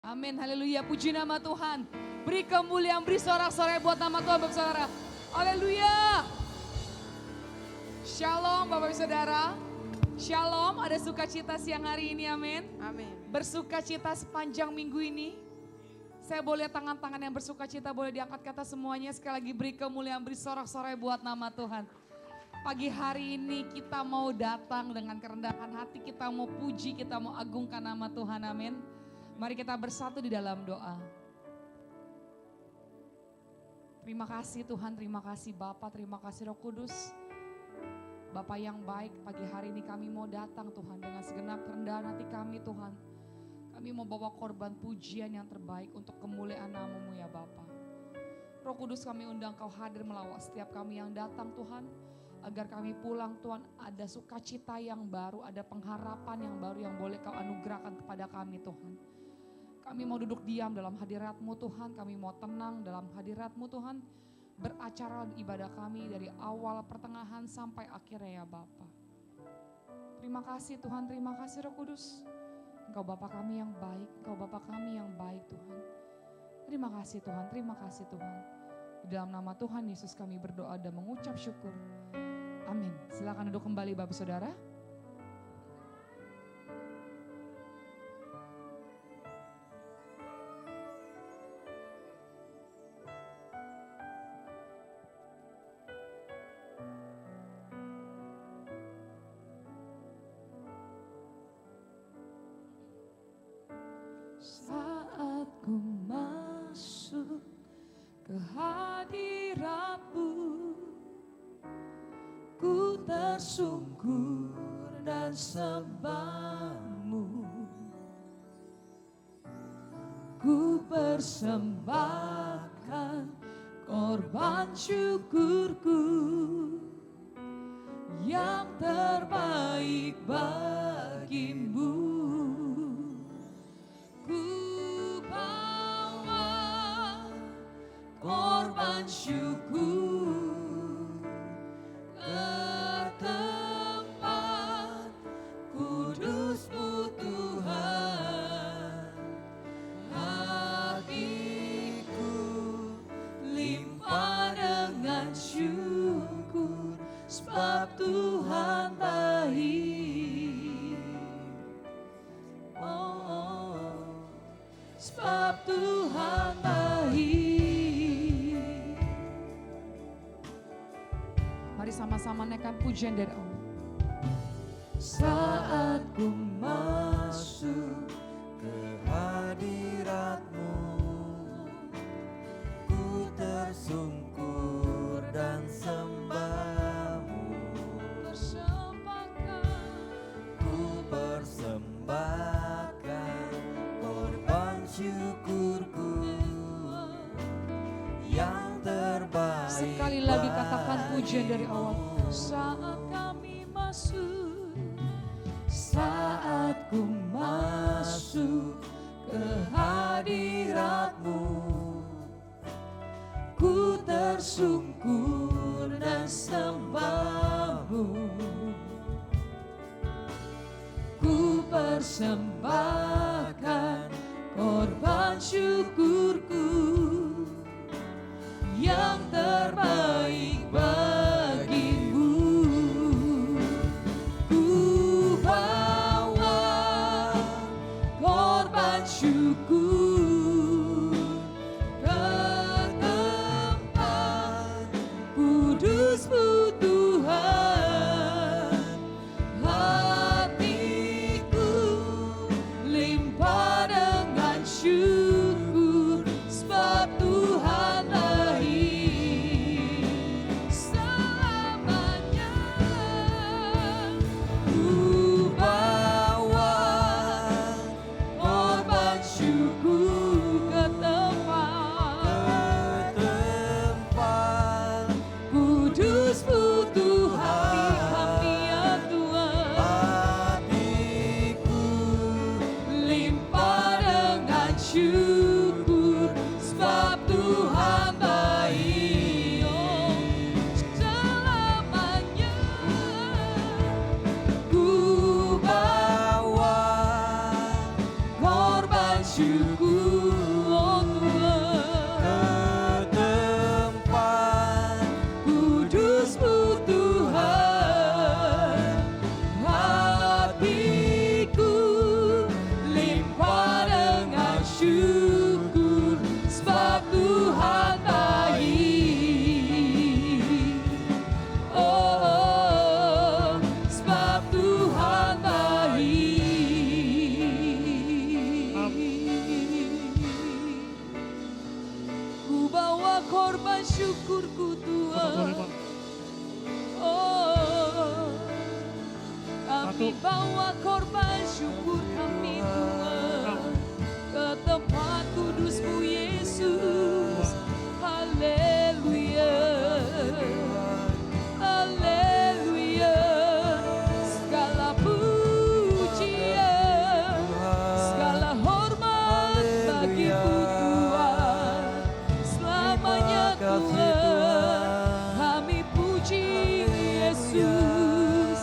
Amin, haleluya, puji nama Tuhan. Beri kemuliaan, beri sorak-sorai buat nama Tuhan Bapak Saudara. Haleluya. Shalom Bapak Saudara. Shalom, ada sukacita siang hari ini, amin. Amin. Bersukacita sepanjang minggu ini. Saya boleh tangan-tangan yang bersukacita boleh diangkat kata semuanya. Sekali lagi beri kemuliaan, beri sorak-sorai buat nama Tuhan. Pagi hari ini kita mau datang dengan kerendahan hati, kita mau puji, kita mau agungkan nama Tuhan, amin. Mari kita bersatu di dalam doa. Terima kasih Tuhan, terima kasih Bapa, terima kasih Roh Kudus. Bapa yang baik, pagi hari ini kami mau datang Tuhan dengan segenap kerendahan hati kami Tuhan. Kami mau bawa korban pujian yang terbaik untuk kemuliaan nama-Mu ya Bapa. Roh Kudus, kami undang Kau hadir melawat setiap kami yang datang Tuhan. Agar kami pulang Tuhan ada sukacita yang baru, ada pengharapan yang baru yang boleh Kau anugerahkan kepada kami Tuhan. Kami mau duduk diam dalam hadirat-Mu Tuhan, kami mau tenang dalam hadirat-Mu Tuhan. Beracara ibadah kami dari awal pertengahan sampai akhirnya ya Bapa. Terima kasih Tuhan, terima kasih Roh Kudus. Engkau Bapa kami yang baik, Engkau Bapa kami yang baik Tuhan. Terima kasih Tuhan, terima kasih Tuhan. Di dalam nama Tuhan Yesus kami berdoa dan mengucap syukur. Amin. Silakan duduk kembali Bapak Saudara. Saat ku masuk ke hadirat-Mu, ku tersungkur dan sembah-Mu. Ku persembahkan korban syukurku yang terbaik bagimu. Korban syukur ke tempat kudus-Mu Tuhan. Hatiku limpah dengan syukur sebab Tuhan baik. Sebab Tuhan baik. Mari sama-sama naikkan pujian dari Allah. Saat ku masuk ke hadirat-Mu, ku tersungkur dan sembah-Mu. Ku persembahkan korban syukurku yang terbaik. Sekali lagi katakan pujian dari awal. Saat kami masuk, Saat ku masuk ke hadirat-Mu, ku tersungkur dan sembah-Mu. ku persembahkan korban syukurku yang terbaik bagimu. Ku bawa korban syukur ke tempat kudus-Mu Tuhan. Hatiku limpah dengan syukur sebab Tuhan baik. korban syukurku Satu, dua, Tuhan. lima. Oh, kami Satu. bawa korban syukur kami Tuhan ke tempat kudus-Mu Yesus. Haleluya, haleluya. Segala pujian, segala hormat bagi-Mu Tuhan. Selamanya Tuhan, kami puji Yesus.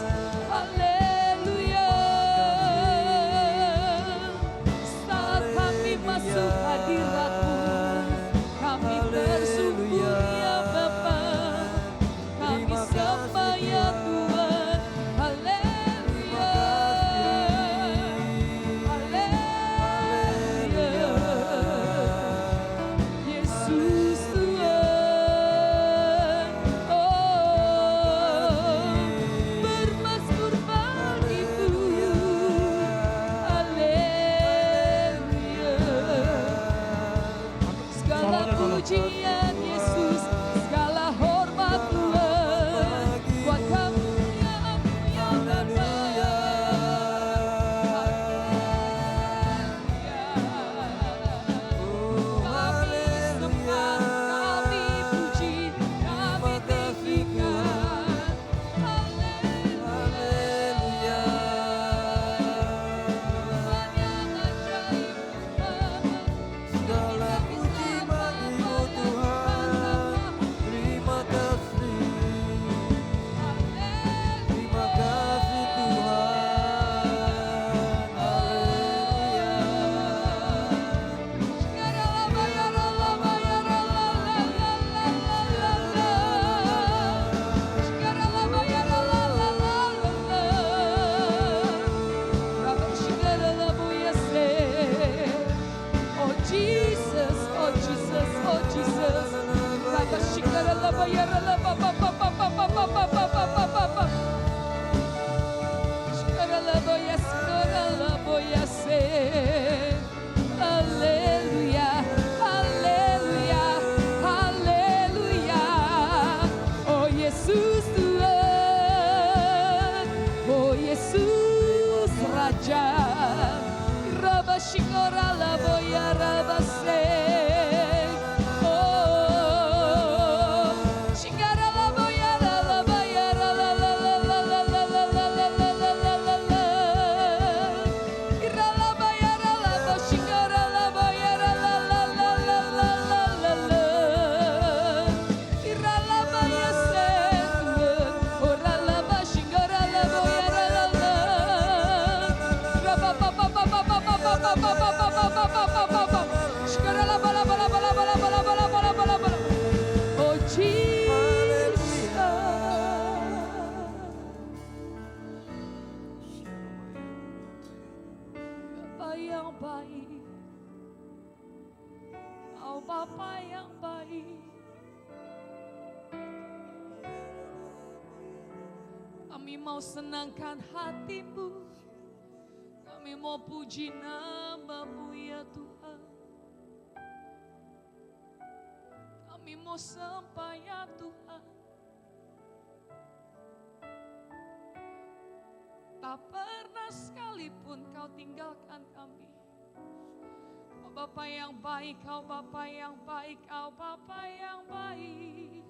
Haleluya. Saat kami masuk hadirat-Mu, kami bersungguh ya Bapa, kami sembah ya Tuhan. Haleluya, haleluya. Yesus Tuhan, oh, bermazmur bagi-Mu. Haleluya. Segala pujian Yesus, segala hormat Tuhan, buat Kamu ya Aku ya Bapa. Kami sembah, kami puji, kami tinggikan. Haleluya. Tuhan yang ajaib, Segala puji bagi-Mu Tuhan. Terima kasih. Terima kasih Tuhan. Oh Jesus, oh Jesus, oh Jesus. Haleluya, haleluya, haleluya. Oh Yesus Tuhan, oh Yesus Raja. Rabba shikora labo ya rabba se. Oh, shikara labo ya labo ya la la la la la la la la la la la la la la. Ira labo ya labo shikara labo ya la la la la la la la la. Ira labo ya se. Ora labo shikara labo ya la la la. Rabba pa pa pa pa pa pa pa pa pa pa pa pa pa pa pa pa. Shikara labo labo labo labo labo labo labo labo labo. Oh Jesus, Bapa yang baik, oh Bapa yang baik. Kami mau senangkan hati-Mu, kami mau puji nama-Mu ya Tuhan. Kami mau sembah ya Tuhan. Tak pernah sekalipun Kau tinggalkan kami. Oh Bapa yang baik, Kau Bapa yang baik, Kau Bapa yang baik.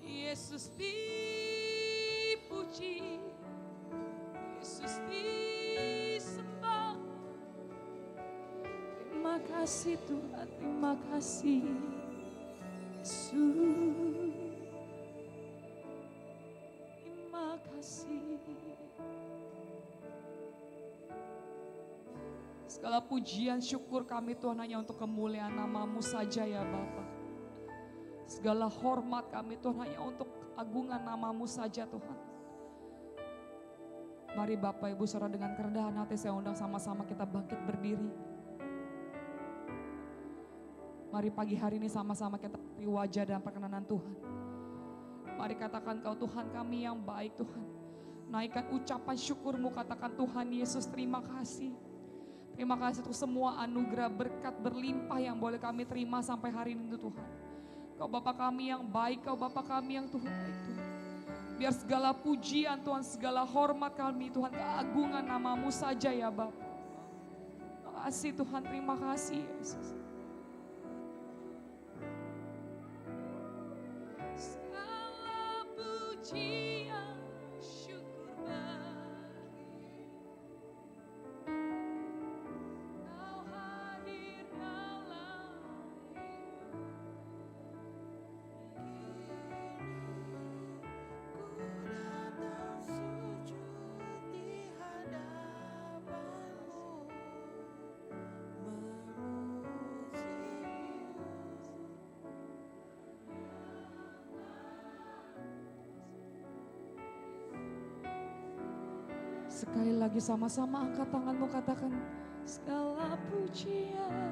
Yesus dipuji, Yesus disembah. Terima kasih Tuhan, terima kasih Yesus. Terima kasih. Segala pujian syukur kami Tuhan hanya untuk kemuliaan nama-Mu saja ya Bapa. Segala hormat kami Tuhan hanya untuk agungan nama-Mu saja Tuhan. Mari Bapak Ibu Saudara dengan kerendahan hati saya undang sama-sama kita bangkit berdiri. Mari pagi hari ini sama-sama kita beri wajah dan perkenanan Tuhan. Mari katakan Kau Tuhan kami yang baik Tuhan. Naikkan ucapan syukur-Mu, katakan Tuhan Yesus terima kasih. Terima kasih untuk semua anugerah berkat berlimpah yang boleh kami terima sampai hari ini Tuhan. Kau Bapa kami yang baik, Kau Bapa kami yang Tuhan baik Tuhan. Biar segala pujian Tuhan, segala hormat kami Tuhan, keagungan nama-Mu saja ya Bapa. Terima kasih Tuhan, terima kasih Yesus. Segala pujian, syukur bagi Kau hadir dalam Sekali lagi sama-sama angkat tanganmu, katakan segala pujian.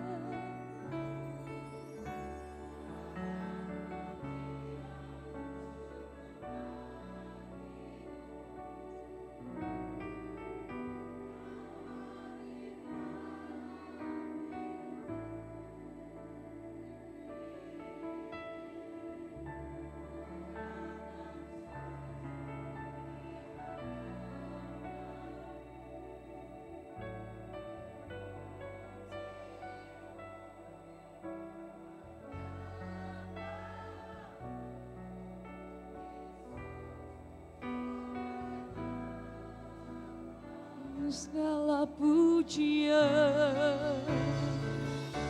Segala pujian,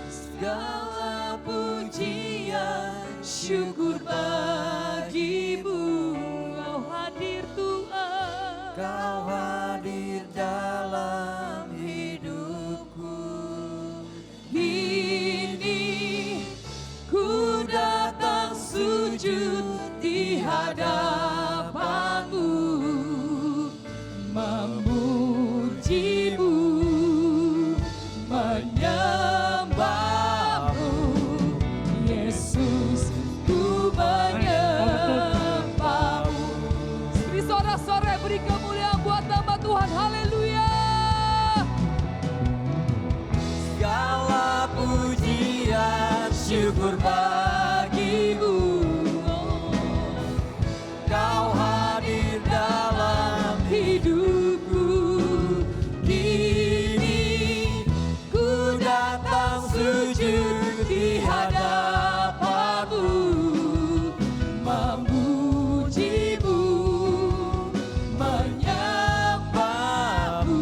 segala pujian, syukur bagi-Mu. Kau hadir Tuhan, Kau hadir dalam hidupku. kini ku datang sujud di hadapan-Mu, memuji-Mu, menyembah-Mu, Yesus, ku menyembah-Mu. Beri sorak-sorai, beri kemuliaan buat nama Tuhan, haleluya. Segala pujian, syukur bagi-Mu. Kau hadir dalam Hidupku kini, ku datang sujud di hadapan-Mu, memuji-Mu, menyembah-Mu,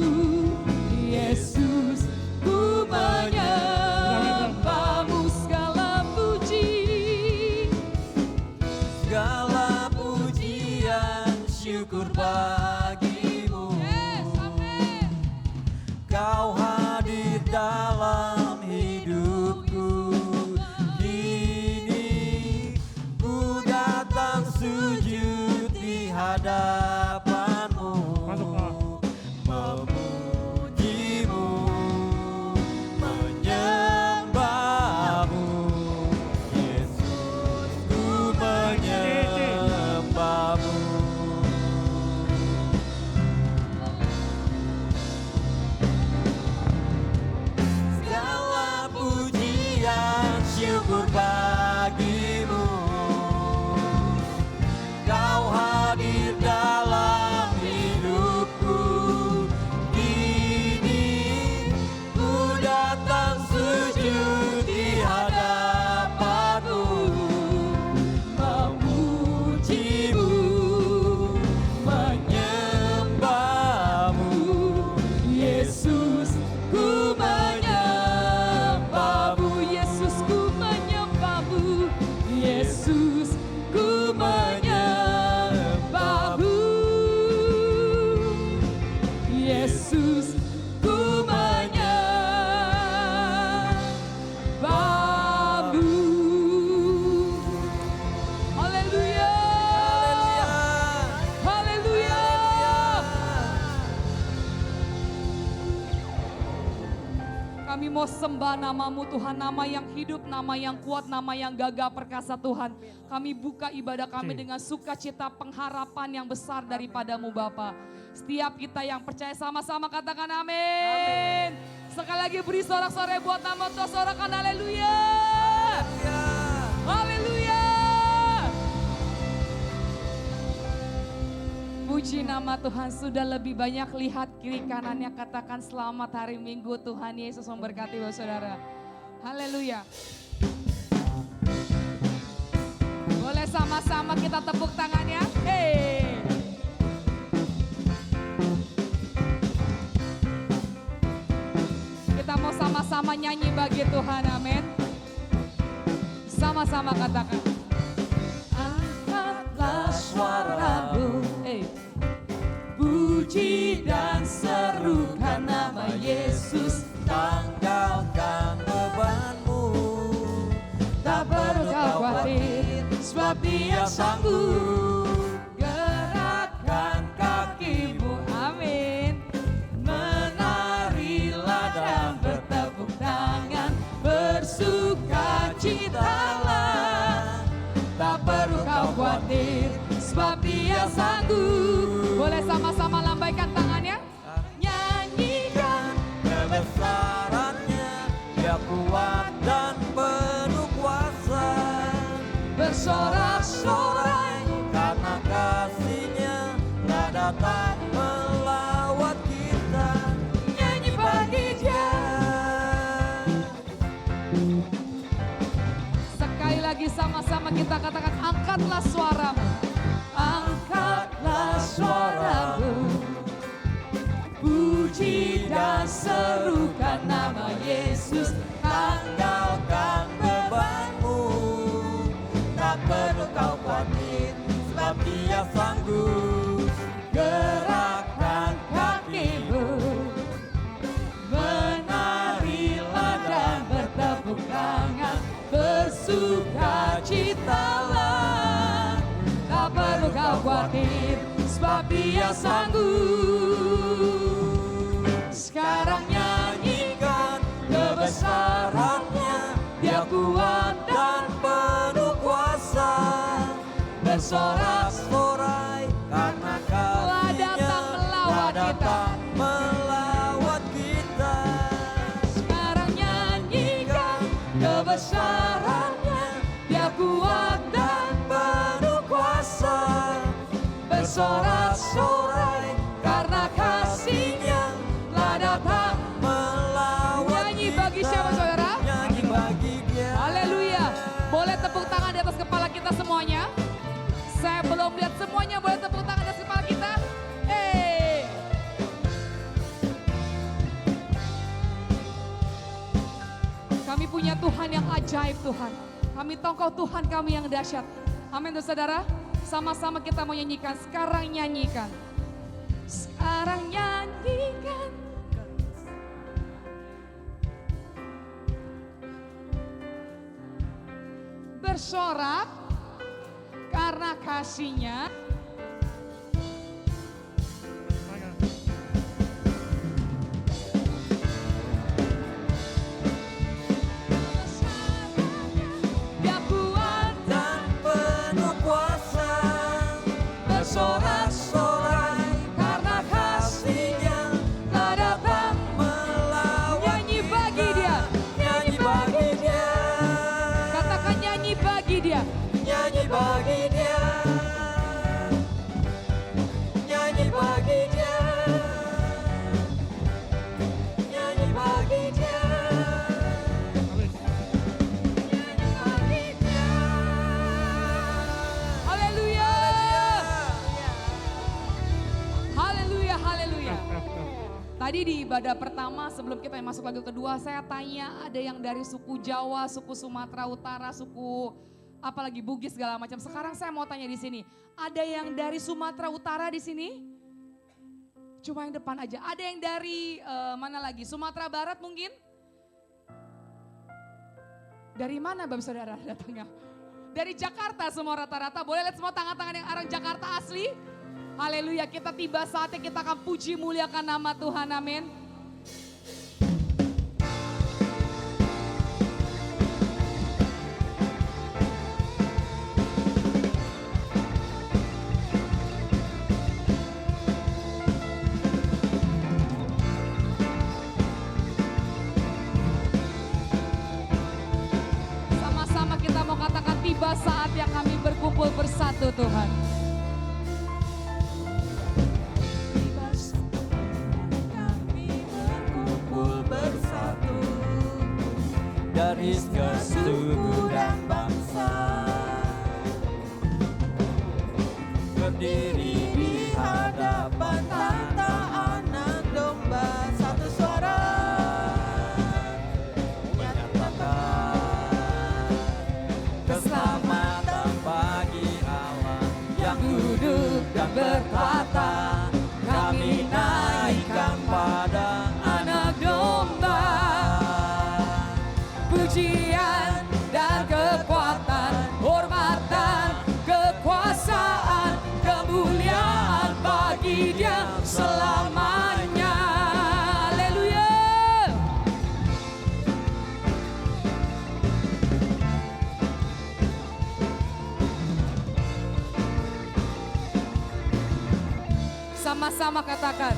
Yesus, ku menyembah-Mu. Segala puji, segala pujian, syukur bagi-Mu. yes, amin. Kau hadir dalam hidupku. Kini ku datang sujud di hadapan-Mu, memuji-Mu, menyembah-Mu, Yesus, ku menyembah-Mu. Segala pujian, syukur bagi-Mu. Kau hadir dalam hidupku. Kini ku datang sujud di hadapan-Mu, memuji-Mu, menyembah-Mu, Yesus, ku menyembah-Mu, Yesus, ku menyembah-Mu, Yesus, ku menyembah-Mu, Yesus, ku menyembah-Mu. Haleluya, haleluya. Kami mau sembah nama-Mu Tuhan, nama yang hidup, nama yang kuat, nama yang gagah perkasa Tuhan. Kami buka ibadah kami dengan sukacita pengharapan yang besar daripada-Mu Bapa. Setiap kita yang percaya sama-sama katakan amin. Sekali lagi beri sorak-sorai buat nama Tuhan, sorakan haleluya. Haleluya. Puji nama Tuhan, sudah lebih banyak lihat kiri kanannya, katakan selamat hari Minggu, Tuhan Yesus memberkati saudara. Haleluya. Boleh sama-sama kita tepuk tangannya. Hey. Kita mau sama-sama nyanyi bagi Tuhan, amin. Sama-sama katakan. Angkatlah suaramu, puji dan serukan nama Yesus. Tanggalkan bebanmu, Tak perlu kau khawatir, sebab Dia sanggup. Gerakkan kakimu, amin. Menarilah dan bertepuk tangan, bersukacitalah. Tak perlu kau khawatir, sebab Dia sanggup. Boleh sama-sama lambaikan tangannya? Nyanyikan kebesarannya, Dia kuat dan penuh kuasa. bersorak-sorai. Karena kasih-Nya telah datang melawat kita. Nyanyi bagi Dia. Sekali lagi sama-sama kita katakan, angkatlah suaramu. Angkatlah suaramu, puji dan serukan nama Yesus. Tanggalkan bebanmu, tak perlu kau khawatir, sebab Dia sanggup. Gerakkan kakimu, menarilah dan bertepuk tangan, bersukacitalah. Tak perlu kau khawatir, sebab Dia sanggup. Sekarang nyanyikan kebesarannya, Dia kuat dan penuh kuasa. bersorak-sorai. Karena Telah datang melawat kita. datang melawat kita. Sekarang nyanyikan kebesarannya, Dia kuat dan Penuh kuasa, bersorak-sorai. Karena kasih-Nya telah datang. melawat Nyanyi kita. bagi siapa saudara? Nyanyi bagi Dia. Haleluya. Boleh tepuk tangan di atas kepala kita semuanya? Saya belum lihat semuanya, boleh tepuk tangan di atas kepala kita? Kami punya Tuhan yang ajaib Tuhan. Kami tahu Kau Tuhan kami yang dahsyat. Amin saudara. Sama-sama kita mau nyanyikan. Sekarang nyanyikan. Sekarang nyanyikan. Bersorak karena kasih-Nya. Dia kuat Dan penuh kuasa, bersorak-sorai karena kasih-Nya telah datang. melawat Nyanyi bagi Dia. nyanyi bagi Dia. Katakan nyanyi bagi Dia. Nyanyi bagi Dia. Nyanyi bagi Dia. Nyanyi bagi Dia. Nyanyi bagi Dia. Haleluya. Haleluya, haleluya. Tadi di ibadah pertama sebelum kita masuk lagu kedua, saya tanya ada yang dari suku Jawa, suku Sumatera Utara, suku apalagi Bugis segala macam. Sekarang saya mau tanya di sini, ada yang dari Sumatera Utara di sini? Cuma yang depan aja. Ada yang dari mana lagi? Sumatera Barat mungkin? Dari mana Bapak Saudara datangnya? Dari Jakarta semua rata-rata. Boleh lihat semua tangan-tangan yang orang Jakarta asli? Haleluya, kita tiba saatnya kita akan puji muliakan nama Tuhan, amin. Sama-sama kita mau katakan tiba saat yang kami berkumpul bersatu Tuhan. Iskar suku dan bangsa berdiri di hadapan tata anak domba, satu suara menyatakan keselamatan bagi Allah yang duduk dan bertata. Kami naikkan pada anak domba pujian dan kekuatan, hormatan, kekuasaan, kemuliaan bagi Dia selamanya. Haleluya. Sama-sama katakan.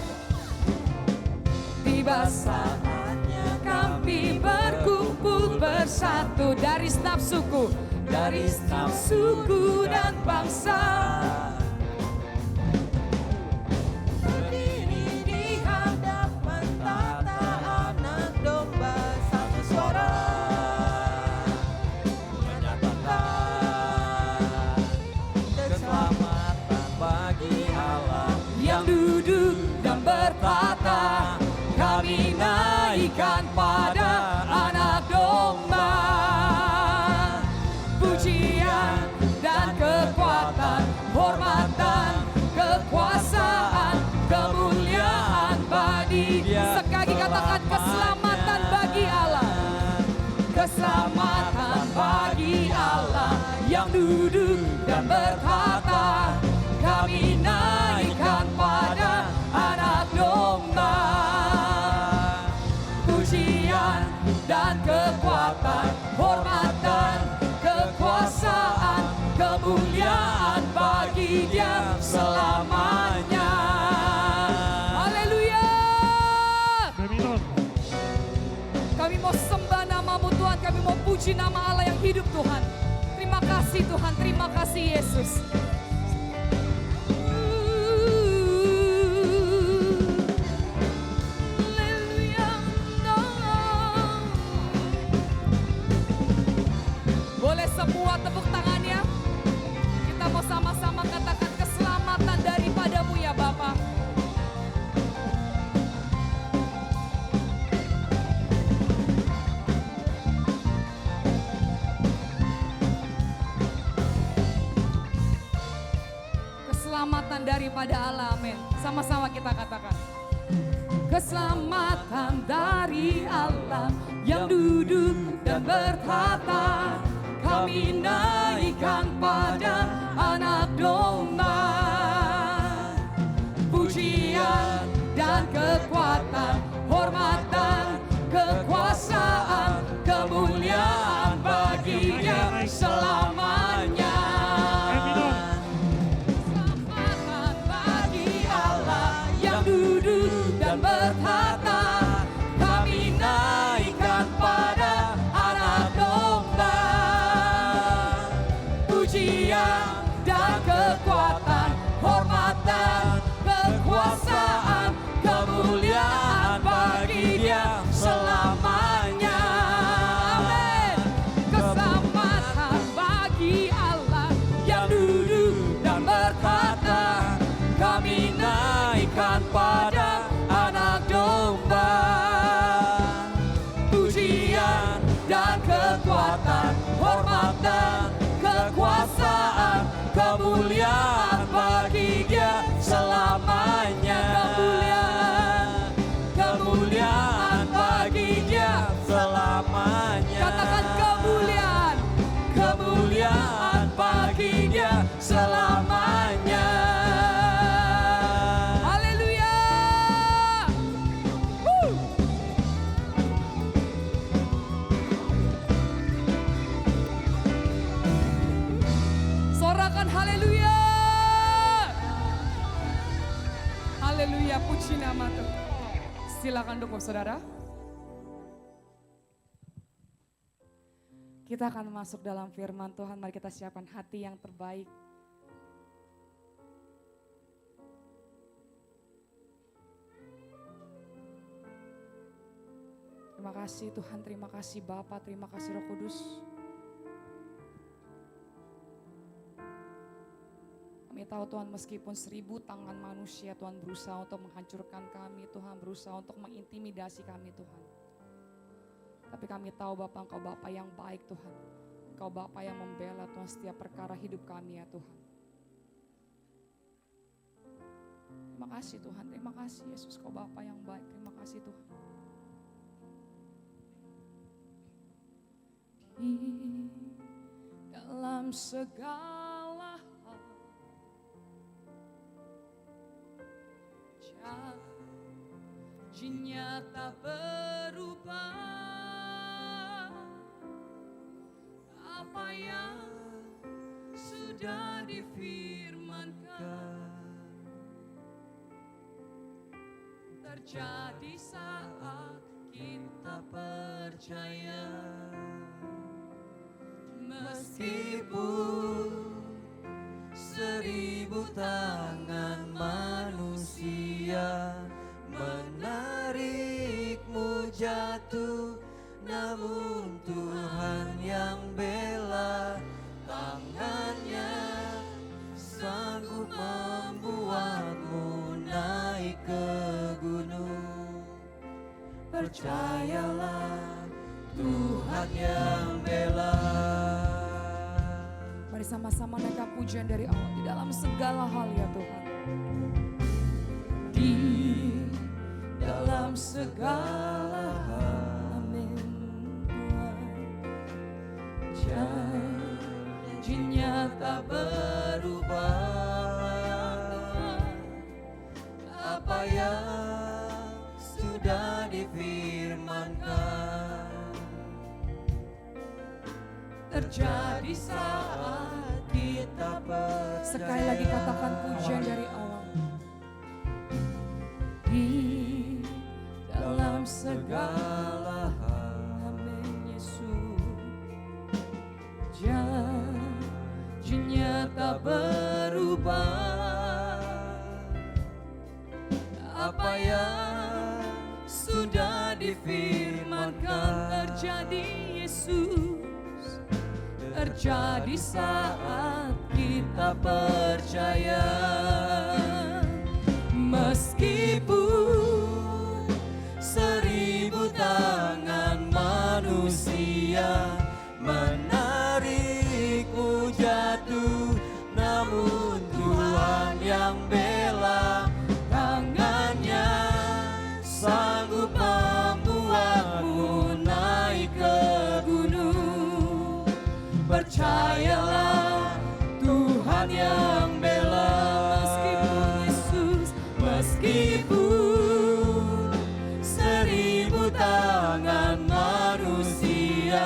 Tiba saatnya kami berkumpul bersatu dari setiap suku, dari setiap suku dan bangsa. Berdiri di hadapan tata anak domba, satu suara menyatakan keselamatan bagi Allah Yang duduk dan bertata, kami naikkan pada anak domba pujian dan kekuatan, hormatan, kekuasaan, kemuliaan bagi Dia. Sekali katakan keselamatan bagi Allah, keselamatan bagi Allah yang duduk dan bertata, kami naikkan pada anak domba pujian dan kekuatan, hormatan, kekuasaan, kemuliaan bagi Dia selamanya. Haleluya. Kami mau sembah nama-Mu Tuhan, kami mau puji nama Allah yang hidup Tuhan. Terima kasih Tuhan, terima kasih Yesus. Boleh semua tepuk tangannya. Kita mau sama-sama katakan keselamatan daripada-Mu ya Bapa. Keselamatan daripada Allah, amin. Sama-sama kita katakan. Keselamatan dari Allah yang duduk dan bertata, kami naikkan pada anak domba pujian dan kekuatan, hormatan, kekuasaan, kemuliaan bagi Dia selamanya. Keselamatan bagi Allah yang duduk dan bertata, kami naikkan pada anak domba pujian dan kekuatan, hormatan, kekuasaan, kemuliaan bagi Dia selamanya. Amin. Keselamatan bagi Allah yang duduk dan bertata, kami naikkan pada anak domba pujian dan kekuatan, hormatan, kekuasaan, kemuliaan bagi Dia selamanya. Kemuliaan bagi Dia selamanya. Katakan kemuliaan, kemuliaan bagi Dia selamanya. Haleluya. Sorakan haleluya. Haleluya, puji nama Tuhan. Silakan dukung saudara. Kita akan masuk dalam firman Tuhan. Mari kita siapkan hati yang terbaik. Terima kasih Tuhan, terima kasih Bapa, terima kasih Roh Kudus. Kami tahu Tuhan, meskipun 1000 tangan manusia Tuhan berusaha untuk menghancurkan kami, Tuhan berusaha untuk mengintimidasi kami Tuhan. Tapi kami tahu Bapa, Engkau Bapa yang baik Tuhan. Engkau Bapa yang membela Tuhan setiap perkara hidup kami ya Tuhan. Terima kasih Tuhan, terima kasih Yesus, Kau Bapa yang baik, terima kasih Tuhan. Di dalam segala hal, janjinya tak berubah. Apa yang sudah difirmankan terjadi saat kita percaya. Meskipun 1000 tangan manusia menarikmu jatuh, namun Tuhan yang bela. Tangannya sanggup membuatmu naik ke gunung. Percayalah, Tuhan yang bela. Mari sama-sama naikkan pujian dari Allah di dalam segala hal ya Tuhan. Di dalam segala hal, amin Tuhan. Janjinya tak berubah. Apa yang sudah difirmankan terjadi saat kita percaya. sekali lagi katakan pujian dari awal. Di dalam segala hal, amin Yesus. Janjinya tak berubah. Apa yang sudah difirmankan terjadi Yesus, terjadi saat kita percaya. Meskipun 1000 tangan manusia menarikmu jatuh, namun Tuhan yang bela. Tangannya sanggup membuatmu naik ke gunung. Percayalah, Tuhan yang bela. Meskipun Yesus, meskipun 1000 tangan manusia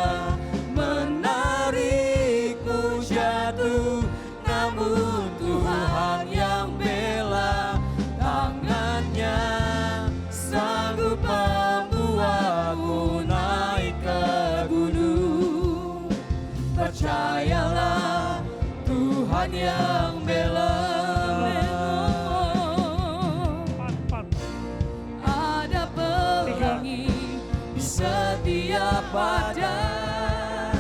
menarikmu jatuh, namun Tuhan yang bela. Tangannya sanggup membuatmu naik ke gunung. Percayalah, Tuhan yang bela. Ada pelangi di setiap badan,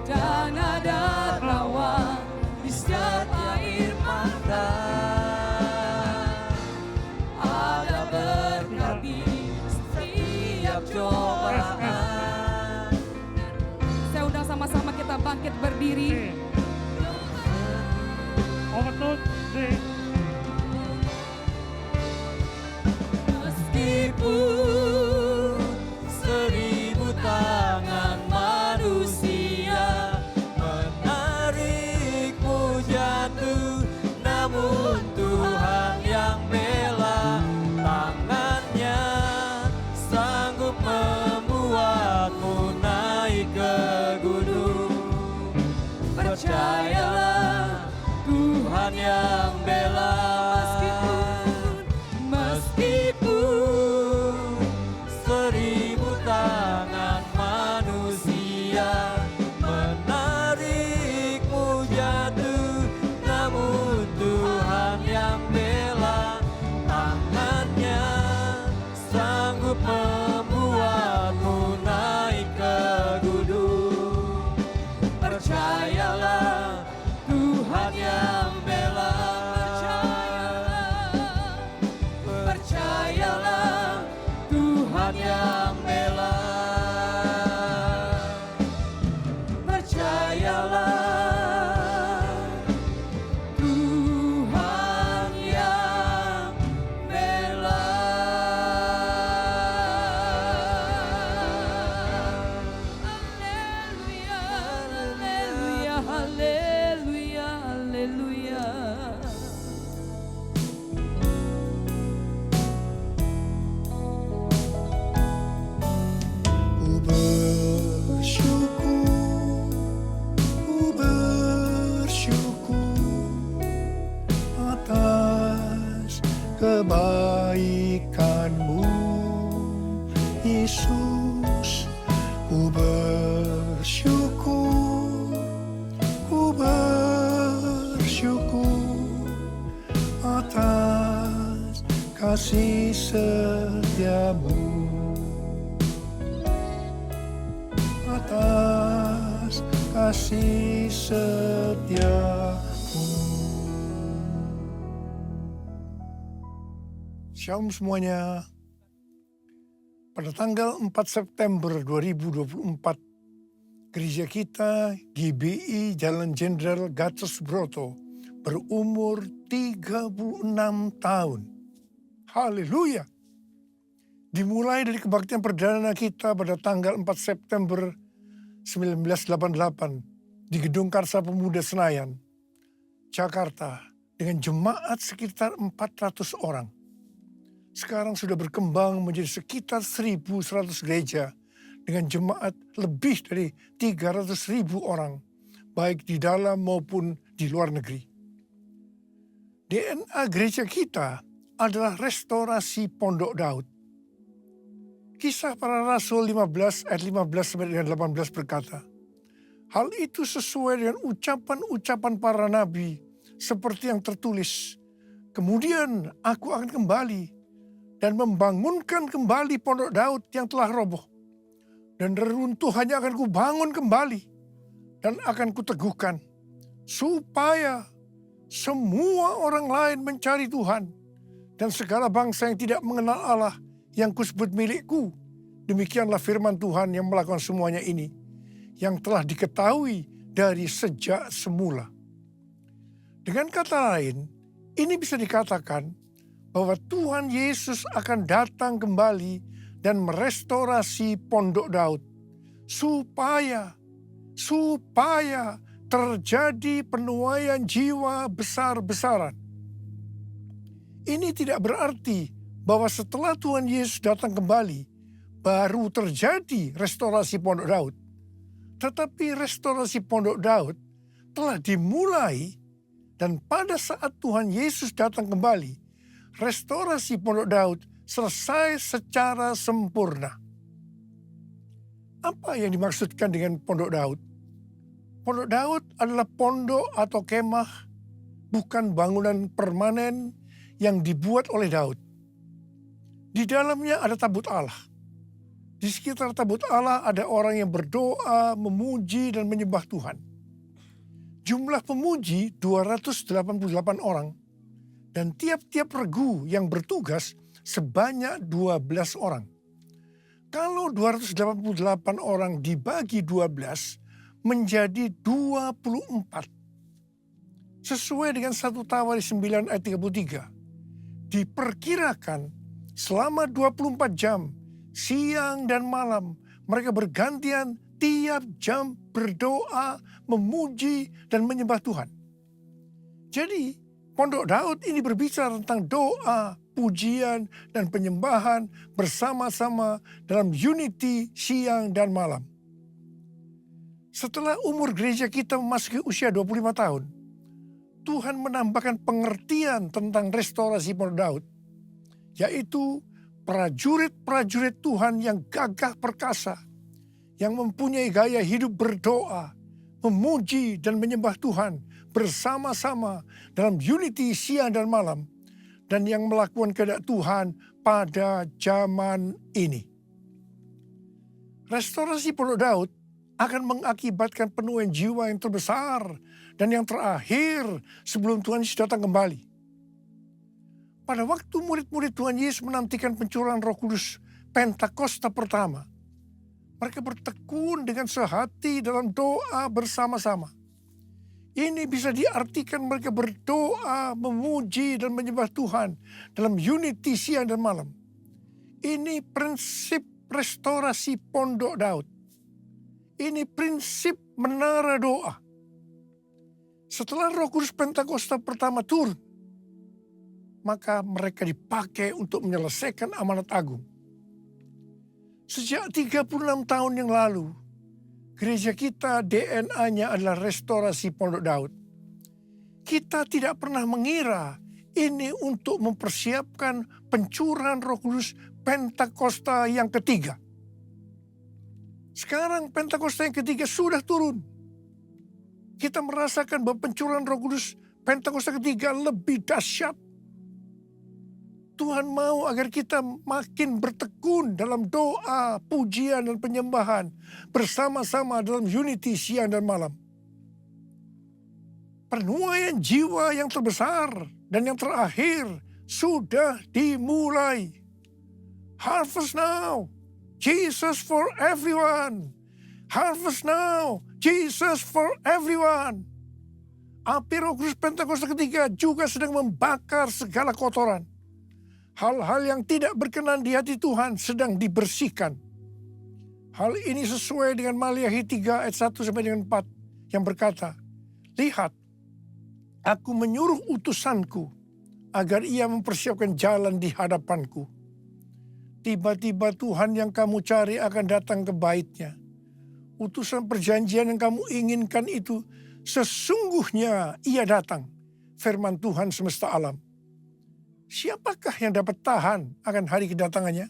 dan ada tawa di setiap air mata. Ada berkat di setiap cobaan. Saya undang sama-sama kita bangkit berdiri. Meskipun 1000 tangan manusia menarikmu jatuh, namun Tuhan yang bela. Tangannya sanggup membuatmu naik ke gunung. Percayalah, Tuhan yang bela. Meskipun 1000 tangan manusia menarikmu jatuh, namun Tuhan yang bela. Tangannya sanggup membuat Percayalah Tuhan yang bela. Percayalah Tuhan yang bela. Percayalah Tuhan yang bela. Haleluya, haleluya, haleluya. Ku bersyukur, ku bersyukur atas kebaikan-Mu, Yesus. Ku bersyukur, ku bersyukur atas kasih setia-Mu, atas kasih setia-Mu. Shalom semuanya. Pada tanggal 4 September 2024, gereja kita GBI Jalan Jenderal Gatot Subroto berumur 36 tahun. Haleluya. Dimulai dari kebaktian perdana kita pada tanggal 4 September 1988 di Gedung Karsa Pemuda Senayan, Jakarta, dengan jemaat sekitar 400 orang. Sekarang sudah berkembang menjadi sekitar 1.100 gereja dengan jemaat lebih dari 300.000 orang, baik di dalam maupun di luar negeri. DNA gereja kita adalah restorasi Pondok Daud. Kisah Para Rasul 15 ayat 15 sampai dengan 18 berkata, hal itu sesuai dengan ucapan-ucapan para nabi seperti yang tertulis. Kemudian aku akan kembali dan membangunkan kembali Pondok Daud yang telah roboh. Dan reruntuhannya akan kubangun kembali dan akan kuteguhkan, supaya semua orang lain mencari Tuhan dan segala bangsa yang tidak mengenal Allah yang kusebut milikku. Demikianlah firman Tuhan yang melakukan semuanya ini, yang telah diketahui dari sejak semula. Dengan kata lain, ini bisa dikatakan bahwa Tuhan Yesus akan datang kembali dan merestorasi Pondok Daud supaya terjadi penuaian jiwa besar-besaran. Ini tidak berarti bahwa setelah Tuhan Yesus datang kembali baru terjadi restorasi Pondok Daud. Tetapi restorasi Pondok Daud telah dimulai, dan pada saat Tuhan Yesus datang kembali, restorasi Pondok Daud selesai secara sempurna. Apa yang dimaksudkan dengan Pondok Daud? Pondok Daud adalah pondok atau kemah, bukan bangunan permanen yang dibuat oleh Daud. Di dalamnya ada tabut Allah. Di sekitar tabut Allah ada orang yang berdoa, memuji, dan menyembah Tuhan. Jumlah pemuji 288 orang. Dan tiap-tiap regu yang bertugas sebanyak 12 orang. Kalau 288 orang dibagi 12 menjadi 24. Sesuai dengan 1 Tawari 9 ayat 33. Diperkirakan selama 24 jam, siang dan malam, mereka bergantian tiap jam berdoa, memuji, dan menyembah Tuhan. Jadi, Pondok Daud ini berbicara tentang doa, pujian, dan penyembahan bersama-sama dalam unity siang dan malam. Setelah umur gereja kita memasuki usia 25 tahun, Tuhan menambahkan pengertian tentang restorasi Pondok Daud, yaitu prajurit-prajurit Tuhan yang gagah perkasa, yang mempunyai gaya hidup berdoa, memuji, dan menyembah Tuhan bersama-sama dalam unity siang dan malam, dan yang melakukan kehendak Tuhan pada zaman ini. Restorasi Pondok Daud akan mengakibatkan penuaian jiwa yang terbesar dan yang terakhir sebelum Tuhan Yesus datang kembali. Pada waktu murid-murid Tuhan Yesus menantikan pencurahan Roh Kudus Pentakosta pertama, mereka bertekun dengan sehati dalam doa bersama-sama. Ini bisa diartikan mereka berdoa, memuji dan menyembah Tuhan dalam unity siang dan malam. Ini prinsip restorasi Pondok Daud. Ini prinsip menara doa. Setelah Roh Kudus Pentakosta pertama turun, maka mereka dipakai untuk menyelesaikan amanat agung. Sejak 36 tahun yang lalu, gereja kita DNA-nya adalah restorasi Pondok Daud. Kita tidak pernah mengira ini untuk mempersiapkan pencurahan Roh Kudus Pentakosta yang ketiga. Sekarang Pentakosta yang ketiga sudah turun. Kita merasakan bahwa pencurahan Roh Kudus Pentakosta ketiga lebih dahsyat. Tuhan mau agar kita makin bertekun dalam doa, pujian, dan penyembahan bersama-sama dalam unity siang dan malam. Penuaian jiwa yang terbesar dan yang terakhir sudah dimulai. Harvest now, Jesus for everyone. Harvest now, Jesus for everyone. Api Roh Kudus Pentakosta ketiga juga sedang membakar segala kotoran. Hal-hal yang tidak berkenan di hati Tuhan sedang dibersihkan. Hal ini sesuai dengan Maliahi 3 ayat 1 sampai dengan 4 yang berkata, "Lihat, aku menyuruh utusanku agar ia mempersiapkan jalan di hadapanku. Tiba-tiba Tuhan yang kamu cari akan datang ke bait-Nya. Utusan perjanjian yang kamu inginkan itu sesungguhnya ia datang, firman Tuhan semesta alam. Siapakah yang dapat tahan akan hari kedatangannya?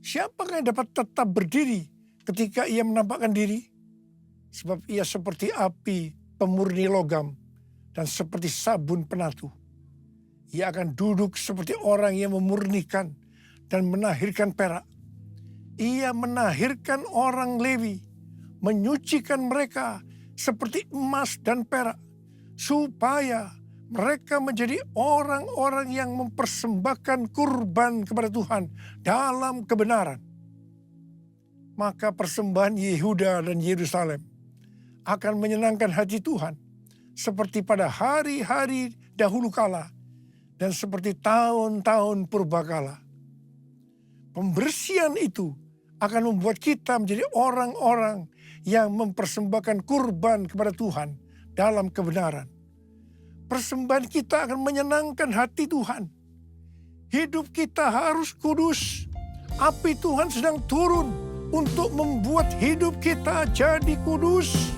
Siapakah yang dapat tetap berdiri ketika ia menampakkan diri? Sebab ia seperti api pemurni logam dan seperti sabun penatu. Ia akan duduk seperti orang yang memurnikan dan menahirkan perak. Ia menahirkan orang Lewi, menyucikan mereka seperti emas dan perak, supaya mereka menjadi orang-orang yang mempersembahkan kurban kepada Tuhan dalam kebenaran. Maka persembahan Yehuda dan Yerusalem akan menyenangkan hati Tuhan, seperti pada hari-hari dahulu kala dan seperti tahun-tahun purbakala. Pembersihan itu akan membuat kita menjadi orang-orang yang mempersembahkan kurban kepada Tuhan dalam kebenaran. Persembahan kita akan menyenangkan hati Tuhan. Hidup kita harus kudus. Api Tuhan sedang turun untuk membuat hidup kita jadi kudus.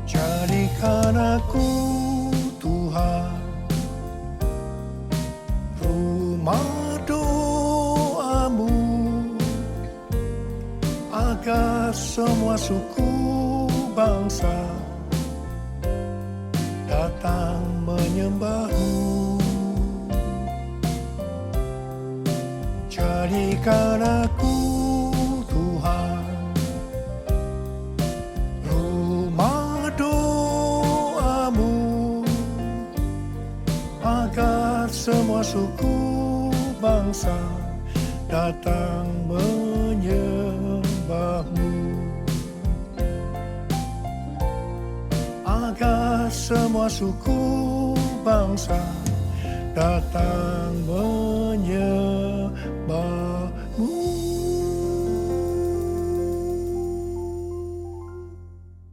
Jadikan aku, Tuhan, rumah doamu, agar semua suku bangsa datang menyembahmu. Jadikan aku, Tuhan, rumah doamu, agar semua suku bangsa datang menyembahmu. Agar semua suku bangsa datang menyembahmu.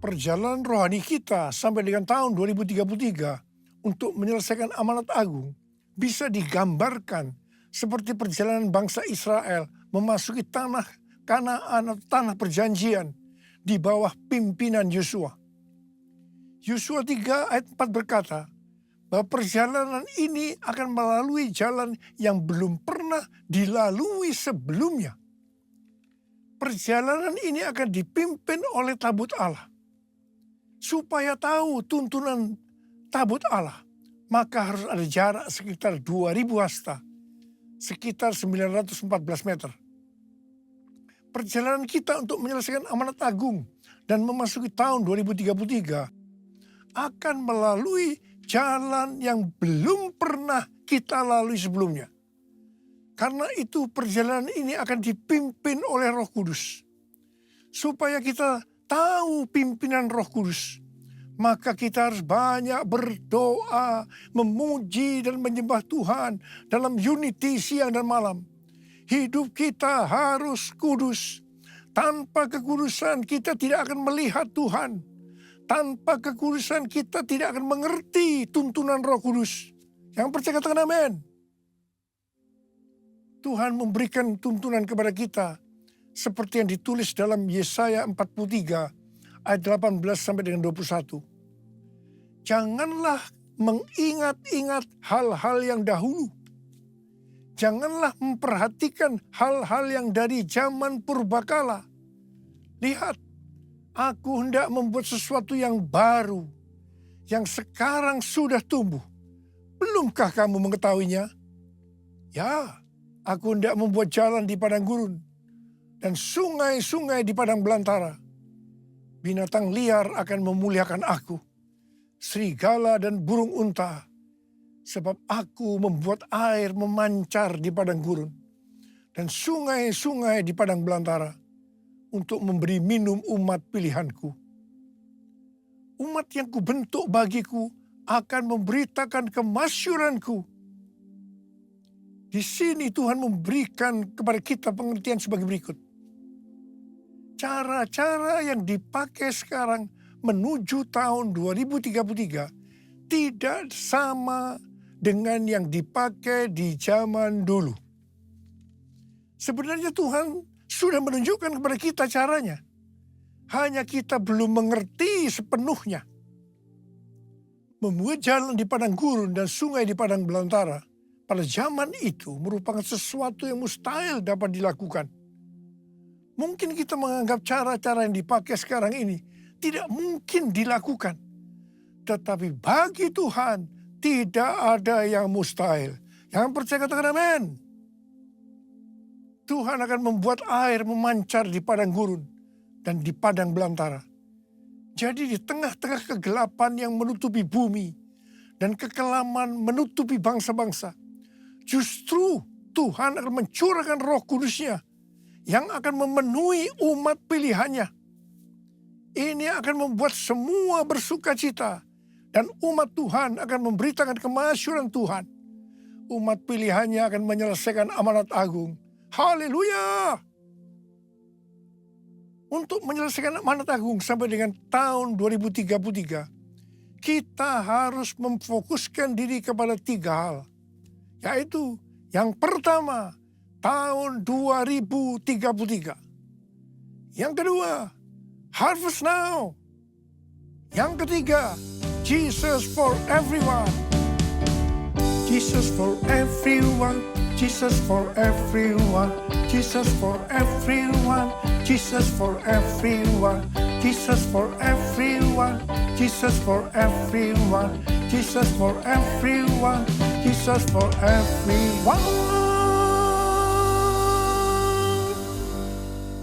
Perjalanan rohani kita sampai dengan tahun 2033 untuk menyelesaikan amanat agung bisa digambarkan seperti perjalanan bangsa Israel memasuki tanah Kanaan atau tanah perjanjian di bawah pimpinan Yosua. Yosua 3 ayat 4 berkata bahwa perjalanan ini akan melalui jalan yang belum pernah dilalui sebelumnya. Perjalanan ini akan dipimpin oleh tabut Allah. Supaya tahu tuntunan tabut Allah, maka harus ada jarak sekitar 2000 hasta, sekitar 914 meter. perjalanan kita untuk menyelesaikan amanat agung dan memasuki tahun 2033 akan melalui jalan yang belum pernah kita lalui sebelumnya. Karena itu perjalanan ini akan dipimpin oleh Roh Kudus. Supaya kita tahu pimpinan Roh Kudus, maka kita harus banyak berdoa, memuji dan menyembah Tuhan dalam unity siang dan malam. Hidup kita harus kudus. Tanpa kekudusan kita tidak akan melihat Tuhan. Tanpa kekudusan kita tidak akan mengerti tuntunan Roh Kudus. Yang percaya katakan amin. Tuhan memberikan tuntunan kepada kita seperti yang ditulis dalam Yesaya 43 ayat 18 sampai dengan 21. Janganlah mengingat-ingat hal-hal yang dahulu. Janganlah memperhatikan hal-hal yang dari zaman purbakala. Lihat, aku hendak membuat sesuatu yang baru, yang sekarang sudah tumbuh. Belumkah kamu mengetahuinya? Ya, aku hendak membuat jalan di padang gurun dan sungai-sungai di padang belantara. Binatang liar akan memuliakan aku, serigala dan burung unta. Sebab aku membuat air memancar di padang gurun dan sungai-sungai di padang belantara untuk memberi minum umat pilihanku. Umat yang kubentuk bagiku akan memberitakan kemasyuranku. Di sini Tuhan memberikan kepada kita pengertian sebagai berikut. Cara-cara yang dipakai sekarang menuju tahun 2033 tidak sama dengan yang dipakai di zaman dulu. Sebenarnya Tuhan sudah menunjukkan kepada kita caranya. Hanya kita belum mengerti sepenuhnya. Membuat jalan di padang gurun dan sungai di padang belantara pada zaman itu merupakan sesuatu yang mustahil dapat dilakukan. Mungkin kita menganggap cara-cara yang dipakai sekarang ini tidak mungkin dilakukan. Tetapi bagi Tuhan tidak ada yang mustahil. Yang percaya katakan amin. Tuhan akan membuat air memancar di padang gurun dan di padang belantara. Jadi di tengah-tengah kegelapan yang menutupi bumi dan kekelaman menutupi bangsa-bangsa, justru Tuhan akan mencurahkan Roh Kudus-Nya yang akan memenuhi umat pilihannya. Ini akan membuat semua bersuka cita. Dan umat Tuhan akan memberitakan kemasyuran Tuhan. Umat pilihannya akan menyelesaikan amanat agung. Haleluya! Untuk menyelesaikan amanat agung sampai dengan tahun 2033, kita harus memfokuskan diri kepada 3 hal. Yaitu yang pertama, tahun 2033. Yang kedua, harvest now. Yang ketiga, Jesus for everyone. Jesus for everyone. Jesus for everyone. Jesus for everyone. Jesus for everyone. Jesus for everyone. Jesus for everyone. Jesus for everyone. Jesus for everyone.